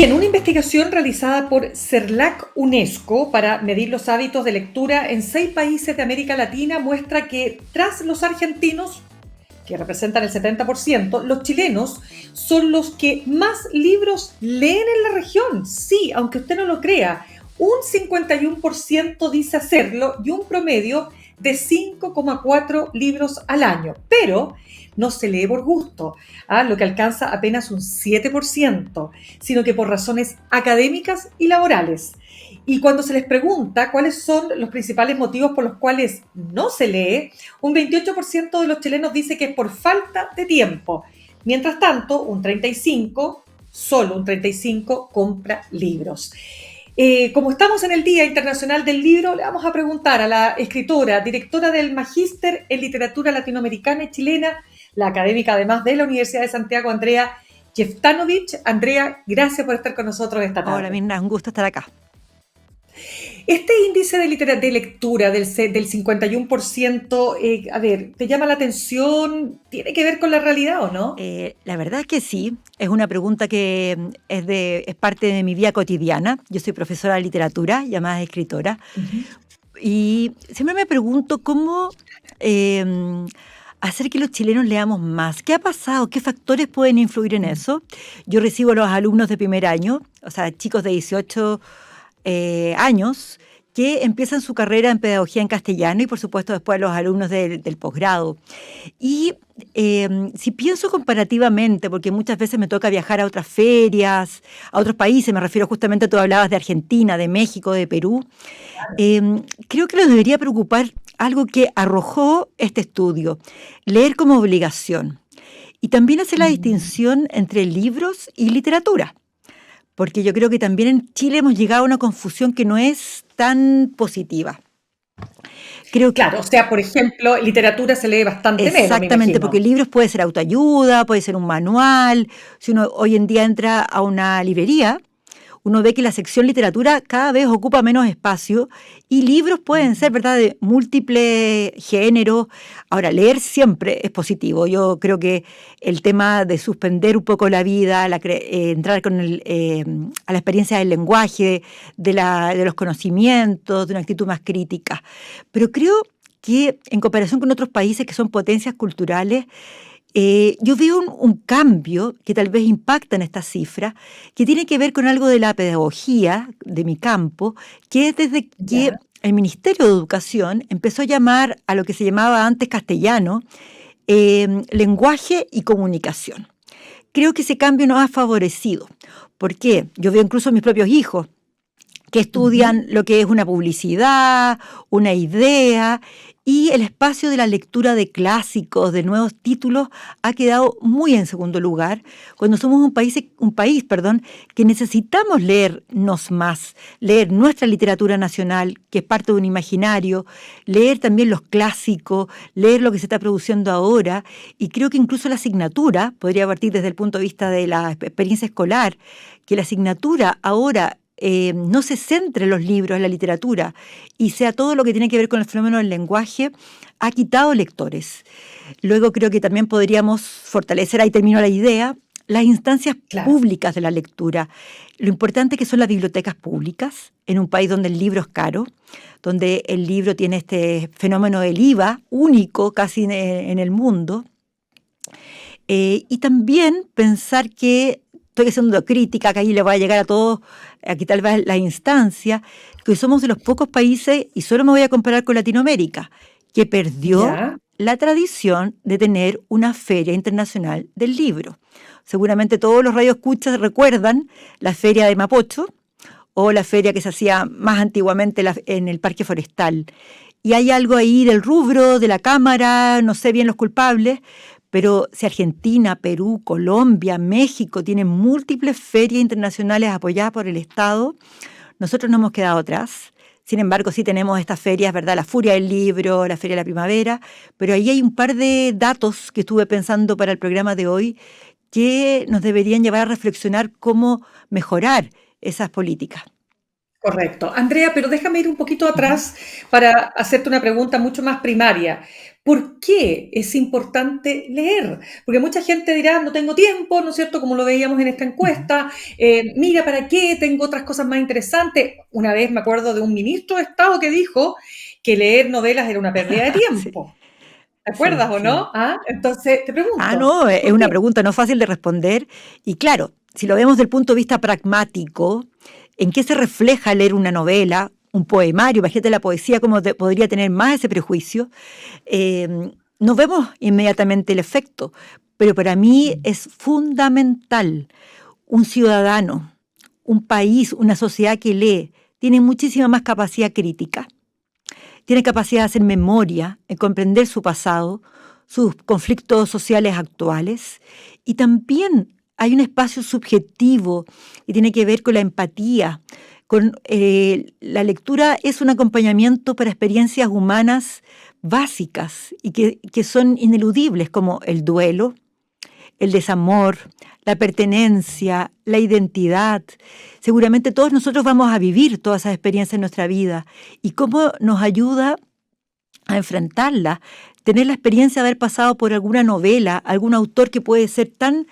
Bien, una investigación realizada por CERLAC UNESCO para medir los hábitos de lectura en 6 países de América Latina muestra que tras los argentinos, que representan el 70%, los chilenos son los que más libros leen en la región. Sí, aunque usted no lo crea, un 51% dice hacerlo y un promedio de 5,4 libros al año. Pero no se lee por gusto, lo que alcanza apenas un 7%, sino que por razones académicas y laborales. Y cuando se les pregunta cuáles son los principales motivos por los cuales no se lee, un 28% de los chilenos dice que es por falta de tiempo. Mientras tanto, solo un 35% compra libros. Como estamos en el Día Internacional del Libro, le vamos a preguntar a la escritora, directora del Magíster en Literatura Latinoamericana y Chilena, la académica además de la Universidad de Santiago, Andrea Jeftanovich. Andrea, gracias por estar con nosotros esta tarde. Hola, Mirna, un gusto estar acá. Este índice de lectura del 51%, a ver, ¿te llama la atención? ¿Tiene que ver con la realidad o no? La verdad es que sí, es una pregunta que es parte de mi vida cotidiana. Yo soy profesora de literatura, llamada escritora, y siempre me pregunto cómo hacer que los chilenos leamos más. ¿Qué ha pasado? ¿Qué factores pueden influir en eso? Yo recibo a los alumnos de primer año, o sea, chicos de 18 años que empiezan su carrera en pedagogía en castellano y por supuesto después los alumnos del posgrado. Y si pienso comparativamente, porque muchas veces me toca viajar a otras ferias, a otros países, me refiero justamente, tú hablabas de Argentina, de México, de Perú, creo que nos debería preocupar algo que arrojó este estudio, leer como obligación. Y también hacer la distinción entre libros y literatura. Porque yo creo que también en Chile hemos llegado a una confusión que no es tan positiva. Claro, o sea, por ejemplo, literatura se lee bastante menos, me imagino. Exactamente, porque libros puede ser autoayuda, puede ser un manual. Si uno hoy en día entra a una librería, uno ve que la sección literatura cada vez ocupa menos espacio y libros pueden ser, ¿verdad?, de múltiples géneros. Ahora, leer siempre es positivo. Yo creo que el tema de suspender un poco la vida, entrar con a la experiencia del lenguaje, de los conocimientos, de una actitud más crítica. Pero creo que en comparación con otros países que son potencias culturales, yo veo un cambio que tal vez impacta en esta cifra, que tiene que ver con algo de la pedagogía de mi campo, que es desde que el Ministerio de Educación empezó a llamar a lo que se llamaba antes castellano, lenguaje y comunicación. Creo que ese cambio nos ha favorecido. ¿Por qué? Yo veo incluso a mis propios hijos que estudian lo que es una publicidad, una idea, y el espacio de la lectura de clásicos, de nuevos títulos, ha quedado muy en segundo lugar, cuando somos un país, que necesitamos leernos más, leer nuestra literatura nacional, que es parte de un imaginario, leer también los clásicos, leer lo que se está produciendo ahora, y creo que incluso la asignatura, podría partir desde el punto de vista de la experiencia escolar, que la asignatura ahora no se centre en los libros, en la literatura, y sea todo lo que tiene que ver con el fenómeno del lenguaje, ha quitado lectores. Luego creo que también podríamos fortalecer, ahí termino la idea, las instancias públicas de la lectura. Lo importante que son las bibliotecas públicas, en un país donde el libro es caro, donde el libro tiene este fenómeno del IVA, único casi en el mundo, y también pensar que estoy haciendo crítica, que ahí le voy a llegar a todos, aquí tal vez la instancia, que somos de los pocos países, y solo me voy a comparar con Latinoamérica, que perdió la tradición de tener una feria internacional del libro. Seguramente todos los radioescuchas recuerdan la feria de Mapocho, o la feria que se hacía más antiguamente en el Parque Forestal. Y hay algo ahí del rubro, de la Cámara, no sé bien los culpables, pero si Argentina, Perú, Colombia, México tienen múltiples ferias internacionales apoyadas por el Estado, nosotros no hemos quedado atrás. Sin embargo, sí tenemos estas ferias, ¿verdad? La Furia del Libro, la Feria de la Primavera, pero ahí hay un par de datos que estuve pensando para el programa de hoy que nos deberían llevar a reflexionar cómo mejorar esas políticas. Correcto. Andrea, pero déjame ir un poquito atrás para hacerte una pregunta mucho más primaria. ¿Por qué es importante leer? Porque mucha gente dirá, no tengo tiempo, ¿no es cierto? Como lo veíamos en esta Ujú. encuesta, mira, ¿para qué? Tengo otras cosas más interesantes. Una vez me acuerdo de un ministro de Estado que dijo que leer novelas era una pérdida de Sí, tiempo. ¿Te sí, acuerdas o sí. no? ¿Ah? Entonces, te Ah, pregunto, no, es ¿por qué? una pregunta no fácil de responder. Y claro, si lo vemos desde el punto de vista pragmático, ¿en qué se refleja leer una novela, un poemario? Imagínate la poesía, cómo podría tener más ese prejuicio. Eh, no vemos inmediatamente el efecto, pero para mí es fundamental un ciudadano, un país, una sociedad que lee, tiene muchísima más capacidad crítica, tiene capacidad de hacer memoria, de comprender su pasado, sus conflictos sociales actuales, y también hay un espacio subjetivo que tiene que ver con la empatía. La lectura es un acompañamiento para experiencias humanas básicas y que son ineludibles, como el duelo, el desamor, la pertenencia, la identidad. Seguramente todos nosotros vamos a vivir todas esas experiencias en nuestra vida. ¿Y cómo nos ayuda a enfrentarla? Tener la experiencia de haber pasado por alguna novela, algún autor que puede ser tan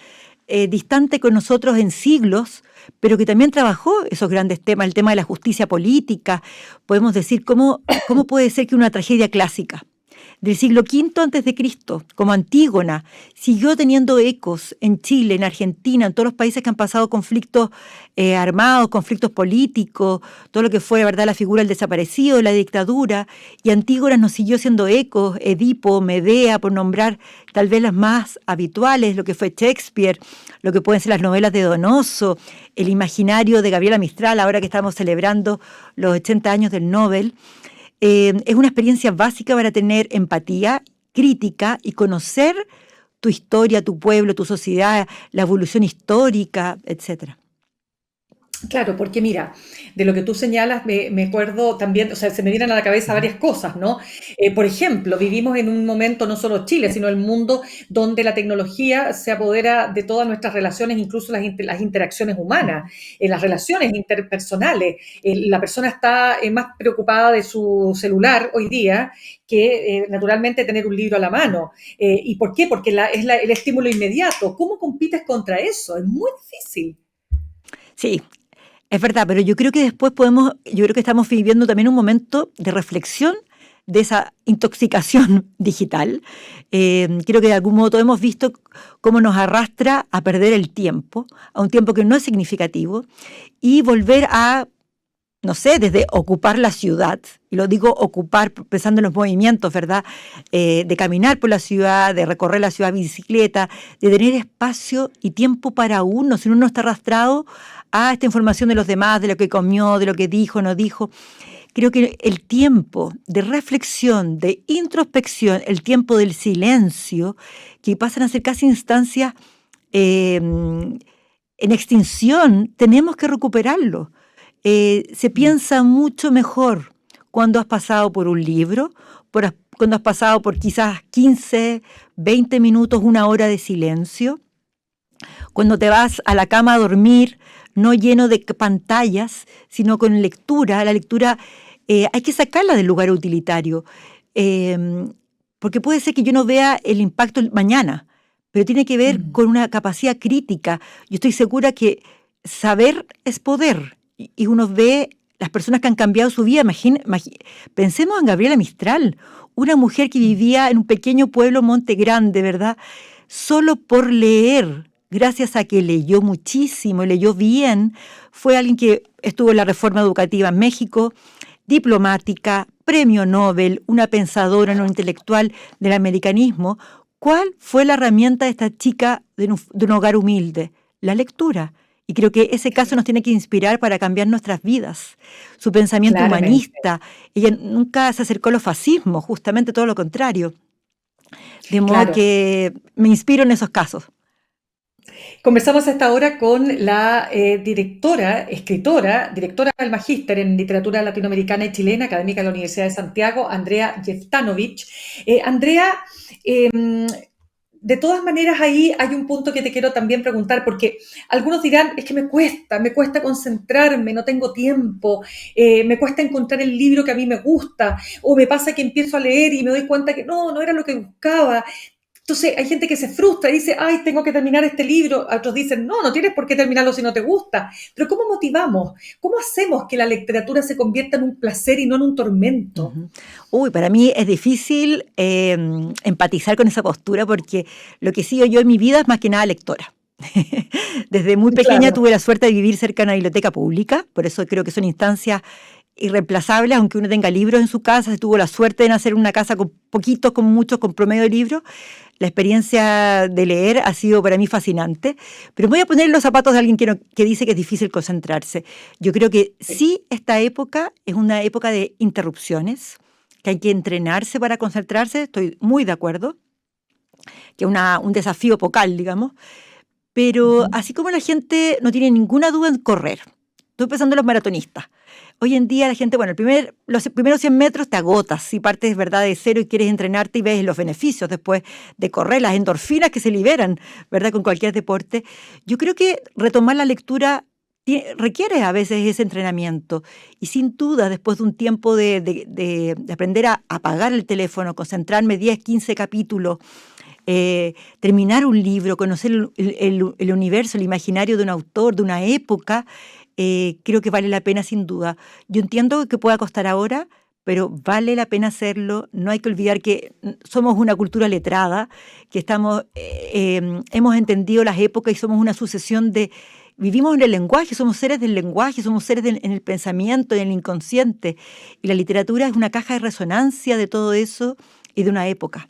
distante con nosotros en siglos, pero que también trabajó esos grandes temas, el tema de la justicia política. Podemos decir, ¿cómo puede ser que una tragedia clásica del siglo V antes de Cristo, como Antígona, siguió teniendo ecos en Chile, en Argentina, en todos los países que han pasado conflictos armados, conflictos políticos, todo lo que fue, ¿verdad?, la figura del desaparecido, la dictadura, y Antígona nos siguió haciendo ecos, Edipo, Medea, por nombrar tal vez las más habituales, lo que fue Shakespeare, lo que pueden ser las novelas de Donoso, el imaginario de Gabriela Mistral, ahora que estamos celebrando los 80 años del Nobel. Es una experiencia básica para tener empatía crítica y conocer tu historia, tu pueblo, tu sociedad, la evolución histórica, etcétera. Claro, porque mira, de lo que tú señalas me acuerdo también, o sea, se me vienen a la cabeza Ujú. varias cosas, ¿no? Por ejemplo, vivimos en un momento, no solo Chile, sino el mundo, donde la tecnología se apodera de todas nuestras relaciones, incluso las interacciones humanas, las relaciones interpersonales. La persona está más preocupada de su celular hoy día que naturalmente tener un libro a la mano. ¿Y por qué? Porque el estímulo inmediato. ¿Cómo compites contra eso? Es muy difícil. Sí, es verdad, pero yo creo que después yo creo que estamos viviendo también un momento de reflexión de esa intoxicación digital. Creo que de algún modo todos hemos visto cómo nos arrastra a perder el tiempo, a un tiempo que no es significativo, y volver a, no sé, desde ocupar la ciudad, y lo digo ocupar pensando en los movimientos, ¿verdad? De caminar por la ciudad, de recorrer la ciudad en bicicleta, de tener espacio y tiempo para uno, si uno no está arrastrado a esta información de los demás, de lo que comió, de lo que dijo, no dijo. Creo que el tiempo de reflexión, de introspección, el tiempo del silencio, que pasan a ser casi instancias en extinción, tenemos que recuperarlo. Se piensa mucho mejor cuando has pasado por un libro, cuando has pasado por quizás 15, 20 minutos, una hora de silencio, cuando te vas a la cama a dormir, no lleno de pantallas, sino con lectura. La lectura hay que sacarla del lugar utilitario, eh, porque puede ser que yo no vea el impacto mañana, pero tiene que ver Mm. con una capacidad crítica. Yo estoy segura que saber es poder, y uno ve las personas que han cambiado su vida. Pensemos en Gabriela Mistral, una mujer que vivía en un pequeño pueblo Monte Grande, ¿verdad? Solo por leer, gracias a que leyó muchísimo, leyó bien, fue alguien que estuvo en la reforma educativa en México, diplomática, premio Nobel, una pensadora, una intelectual del americanismo. ¿Cuál fue la herramienta de esta chica de un hogar humilde? La lectura. Y creo que ese caso nos tiene que inspirar para cambiar nuestras vidas. Su pensamiento Claramente, humanista, ella nunca se acercó a los fascismos, justamente todo lo contrario. De modo claro. que me inspiro en esos casos. Conversamos hasta ahora con la directora, escritora, directora del Magíster en Literatura Latinoamericana y Chilena, académica de la Universidad de Santiago, Andrea Jeftanovich. Andrea, eh, de todas maneras ahí hay un punto que te quiero también preguntar, porque algunos dirán, es que me cuesta concentrarme, no tengo tiempo, me cuesta encontrar el libro que a mí me gusta, o me pasa que empiezo a leer y me doy cuenta que no era lo que buscaba. Entonces hay gente que se frustra y dice, ay, tengo que terminar este libro. Otros dicen, no tienes por qué terminarlo si no te gusta. Pero ¿cómo motivamos? ¿Cómo hacemos que la literatura se convierta en un placer y no en un tormento? Ujú. Uy, para mí es difícil empatizar con esa postura porque lo que sigo yo en mi vida es más que nada lectora. Desde muy pequeña Claro. tuve la suerte de vivir cerca de una biblioteca pública, por eso creo que son instancias irreemplazables, aunque uno tenga libros en su casa, se tuvo la suerte de nacer en una casa con poquitos, con muchos, con promedio de libros. La experiencia de leer ha sido para mí fascinante, pero me voy a poner en los zapatos de alguien que dice que es difícil concentrarse. Yo creo que sí, esta época es una época de interrupciones, que hay que entrenarse para concentrarse, estoy muy de acuerdo, que es un desafío epocal, digamos, pero Ujú. así como la gente no tiene ninguna duda en correr, estoy pensando en los maratonistas. Hoy en día la gente, bueno, los primeros 100 metros te agotas, si partes, ¿verdad?, de cero y quieres entrenarte y ves los beneficios después de correr, las endorfinas que se liberan, ¿verdad?, con cualquier deporte. Yo creo que retomar la lectura requiere a veces ese entrenamiento y sin duda después de un tiempo de aprender a apagar el teléfono, concentrarme 10, 15 capítulos, terminar un libro, conocer el universo, el imaginario de un autor, de una época, creo que vale la pena sin duda. Yo entiendo que pueda costar ahora, pero vale la pena hacerlo. No hay que olvidar que somos una cultura letrada, que hemos entendido las épocas y somos una sucesión de... Vivimos en el lenguaje, somos seres del lenguaje, somos seres en el pensamiento, en el inconsciente. Y la literatura es una caja de resonancia de todo eso y de una época.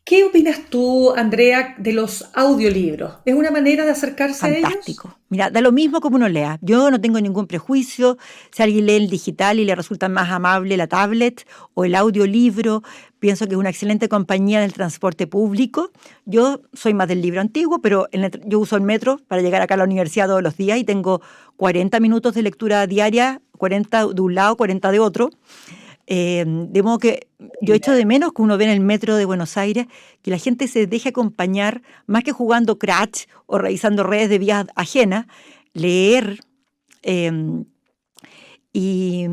¿Qué opinas tú, Andrea, de los audiolibros? ¿Es una manera de acercarse a ellos? Fantástico. Mira, da lo mismo como uno lea. Yo no tengo ningún prejuicio. Si alguien lee el digital y le resulta más amable la tablet o el audiolibro, pienso que es una excelente compañía del transporte público. Yo soy más del libro antiguo, pero yo uso el metro para llegar acá a la universidad todos los días y tengo 40 minutos de lectura diaria, 40 de un lado, 40 de otro. De modo que yo echo de menos que uno ve en el metro de Buenos Aires que la gente se deje acompañar, más que jugando Crash o revisando redes de vías ajenas, leer. eh, y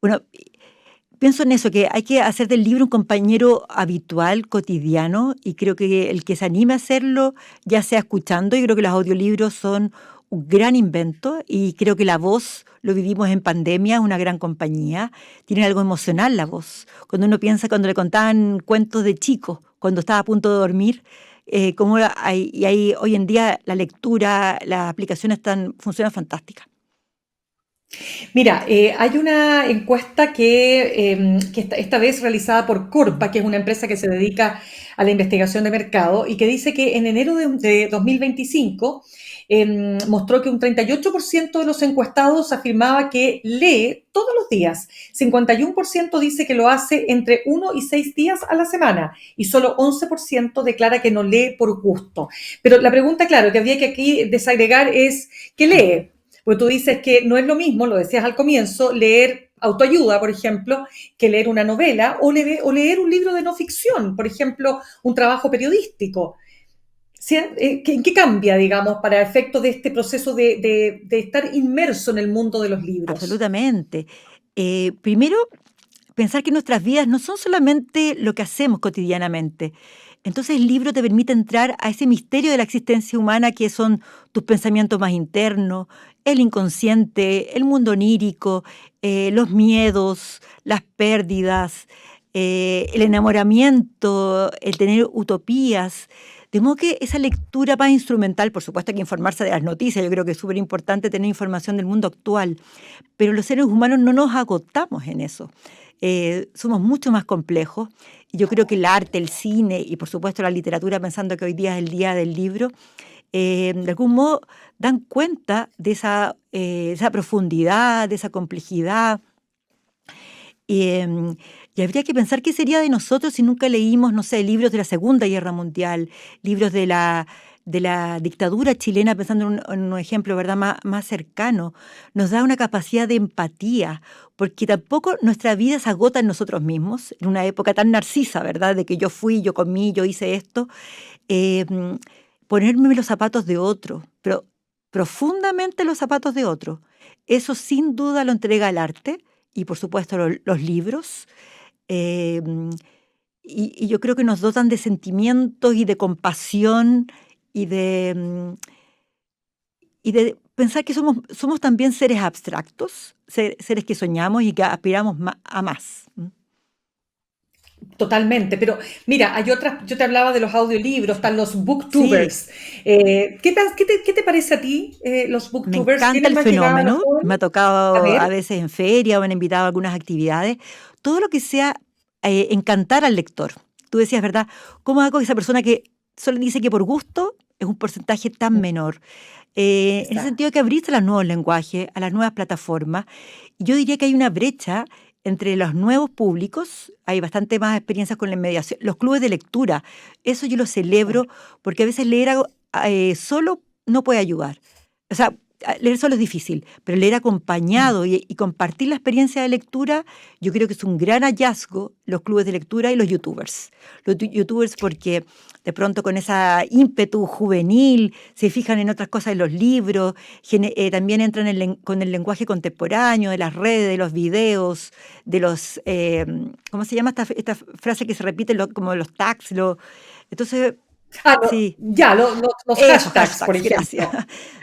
bueno, pienso en eso, que hay que hacer del libro un compañero habitual, cotidiano, y creo que el que se anime a hacerlo, ya sea escuchando, yo creo que los audiolibros son un gran invento y creo que la voz, lo vivimos en pandemia, es una gran compañía, tiene algo emocional la voz. Cuando uno piensa, cuando le contaban cuentos de chico, cuando estaba a punto de dormir, hoy en día la lectura, las aplicaciones funcionan fantásticas. Mira, hay una encuesta que esta vez realizada por Corpa, que es una empresa que se dedica a la investigación de mercado, y que dice que en enero de 2025 mostró que un 38% de los encuestados afirmaba que lee todos los días, 51% dice que lo hace entre 1 y 6 días a la semana, y solo 11% declara que no lee por gusto. Pero la pregunta, claro, que habría que aquí desagregar es, ¿qué lee? Porque tú dices que no es lo mismo, lo decías al comienzo, leer autoayuda, por ejemplo, que leer una novela o leer un libro de no ficción, por ejemplo, un trabajo periodístico. ¿Sí? ¿En qué cambia, digamos, para efectos de este proceso de estar inmerso en el mundo de los libros? Absolutamente. Primero, pensar que nuestras vidas no son solamente lo que hacemos cotidianamente. Entonces el libro te permite entrar a ese misterio de la existencia humana que son tus pensamientos más internos, el inconsciente, el mundo onírico, los miedos, las pérdidas, el enamoramiento, el tener utopías. De modo que esa lectura más instrumental, por supuesto hay que informarse de las noticias, yo creo que es súper importante tener información del mundo actual, pero los seres humanos no nos agotamos en eso. Somos mucho más complejos y yo creo que el arte, el cine y por supuesto la literatura, pensando que hoy día es el día del libro, de algún modo dan cuenta de esa profundidad, de esa complejidad. Eh, y habría que pensar qué sería de nosotros si nunca leímos, no sé, libros de la Segunda Guerra Mundial, libros de de la dictadura chilena, pensando en un ejemplo, ¿verdad?, más cercano, nos da una capacidad de empatía, porque tampoco nuestra vida se agota en nosotros mismos, en una época tan narcisa, ¿verdad?, de que yo fui, yo comí, yo hice esto. eh, Ponerme los zapatos de otro, pero profundamente los zapatos de otro. Eso sin duda lo entrega el arte y por supuesto los libros. eh, y yo creo que nos dotan de sentimientos y de compasión y de pensar que somos también seres abstractos, seres que soñamos y que aspiramos a más. Totalmente, pero mira, hay otras, yo te hablaba de los audiolibros, están los Sí, booktubers. ¿Qué te parece a ti los me booktubers? encanta ¿Tienen el más llegada a los fenómeno. Me jóvenes? ha A tocado a ver, veces en feria o me han invitado a algunas actividades. Todo lo que sea encantar al lector. Tú decías, ¿verdad? ¿Cómo hago que esa persona que solo dice que por gusto es un porcentaje tan menor? En ese exacto. sentido hay que abrirse a los nuevos lenguajes, a las nuevas plataformas. Y yo diría que hay una brecha entre los nuevos públicos, hay bastante más experiencias con la mediación, los clubes de lectura, eso yo lo celebro porque a veces leer solo no puede ayudar. O sea, leer solo es difícil, pero leer acompañado y compartir la experiencia de lectura, yo creo que es un gran hallazgo los clubes de lectura y los youtubers. Los youtubers porque de pronto con esa ímpetu juvenil se fijan en otras cosas de los libros, también entran con el lenguaje contemporáneo, de las redes, de los videos, de los, ¿cómo se llama esta frase que se repite? Como los tags, entonces, Ah, sí. ya, los Eso, hashtags, por hashtags, gracias. ejemplo.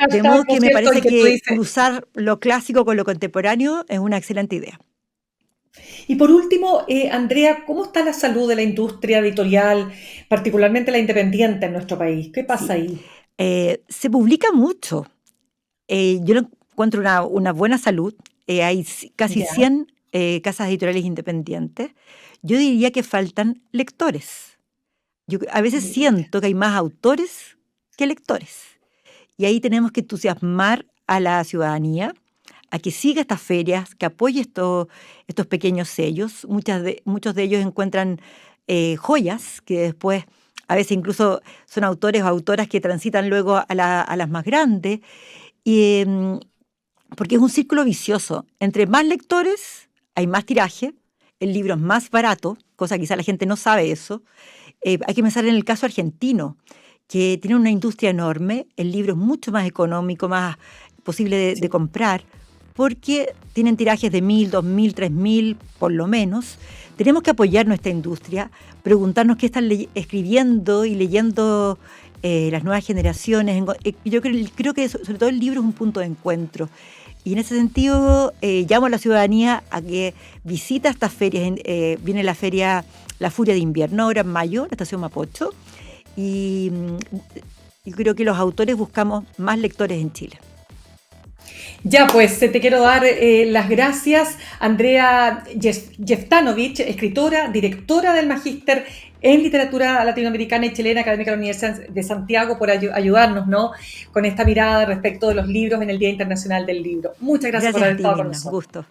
De Hashtag, modo ¿no es que me cierto? Y parece que tú que dices. cruzar lo clásico con lo contemporáneo es una excelente idea. Y por último, Andrea, ¿cómo está la salud de la industria editorial, particularmente la independiente en nuestro país? ¿Qué pasa Sí. ahí? Se publica mucho. Yo no encuentro una buena salud. Hay casi Ya, 100 casas editoriales independientes. Yo diría que faltan lectores. Yo a veces mira. siento que hay más autores que lectores. Y ahí tenemos que entusiasmar a la ciudadanía a que siga estas ferias, que apoye estos pequeños sellos. Muchos de ellos encuentran joyas que después, a veces incluso son autores o autoras que transitan luego a las más grandes, y, porque es un círculo vicioso. Entre más lectores hay más tiraje, el libro es más barato, cosa que quizá la gente no sabe eso. Hay que pensar en el caso argentino, que tiene una industria enorme, el libro es mucho más económico, más posible de Sí. comprar, porque tienen tirajes de 1000, 2000, 3000, por lo menos. Tenemos que apoyar nuestra industria, preguntarnos qué están escribiendo y leyendo las nuevas generaciones. Yo creo que sobre todo el libro es un punto de encuentro. Y en ese sentido, llamo a la ciudadanía a que visita estas ferias. Viene la feria La Furia de Invierno, ahora en mayo, en la estación Mapocho. Y yo creo que los autores buscamos más lectores en Chile. Ya, pues te quiero dar las gracias, Andrea Jeftanovich, escritora, directora del Magíster en Literatura Latinoamericana y Chilena, académica de la Universidad de Santiago, por ayudarnos, ¿no?, con esta mirada respecto de los libros en el Día Internacional del Libro. Muchas gracias por Gracias a haber ti, estado con Mirna. Un nosotros. gusto.